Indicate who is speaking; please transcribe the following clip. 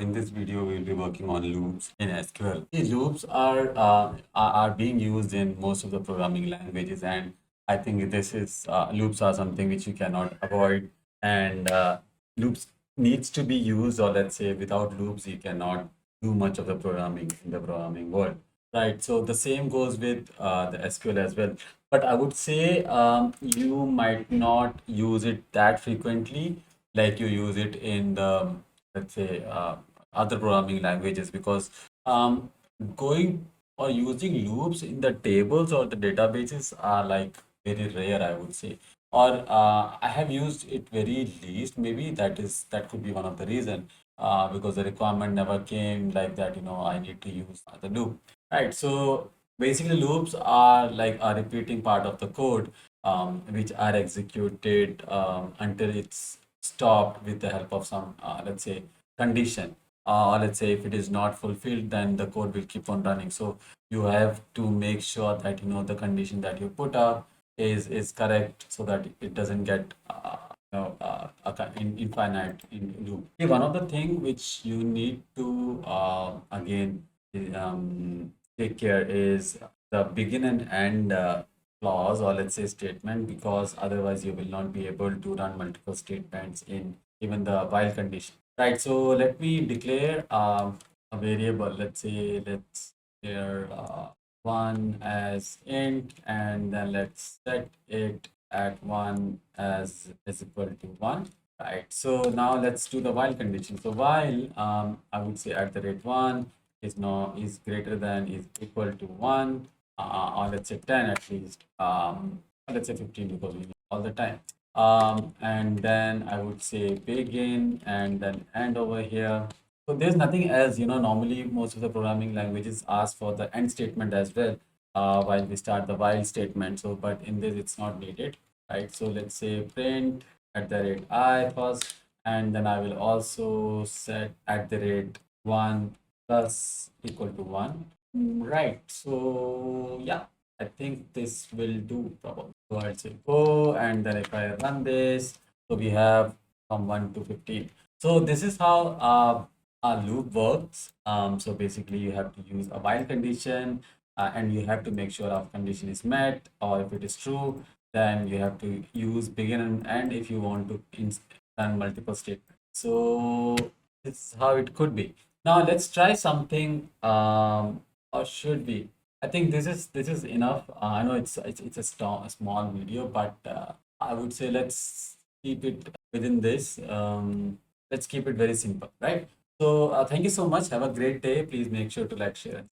Speaker 1: In this video, we'll be working on loops in SQL. These loops are being used in most of the programming languages, and I think this is loops are something which you cannot avoid, and loops needs to be used, or let's say without loops, you cannot do much of the programming in the programming world, right? So the same goes with the SQL as well. But I would say you might not use it that frequently, like you use it in the let's say other programming languages, because going or using loops in the tables or the databases are like very rare, I would say. Or I have used it very least. Maybe that could be one of the reason, because the requirement never came like that. I need to use the loop, right? So basically, loops are like a repeating part of the code, which are executed until it's stopped with the help of some, let's say, condition. Or let's say if it is not fulfilled, then the code will keep on running. So you have to make sure that the condition that you put up is correct, so that it doesn't get infinite in loop. Okay, one of the thing which you need to again take care is the begin and end clause, or let's say statement, because otherwise you will not be able to run multiple statements in even the while condition. Right, so let me declare a variable. Let's say let's declare one as int, and then let's set it at one as is equal to one. Right, so now let's do the while condition. So while I would say at the rate one is greater than is equal to one, or let's say 10 at least, or let's say 15, because we need all the time. And then I would say begin and then end over here. So there's nothing else. Normally most of the programming languages ask for the end statement as well, while we start the while statement. So, but in this it's not needed, right? So let's say print at the rate I first, and then I will also set at the rate one plus equal to one. Right. So yeah, I think this will do probably. So I'll say go, and then if I run this, so we have from 1 to 15. So this is how a loop works. So basically you have to use a while condition, and you have to make sure our condition is met, or if it is true, then you have to use begin and end if you want to run multiple statements. So this is how it could be. Now let's try something, or should we? I think this is enough. I know it's a small video, but I would say let's keep it within this. Let's keep it very simple, right? So thank you so much. Have a great day. Please make sure to like, share.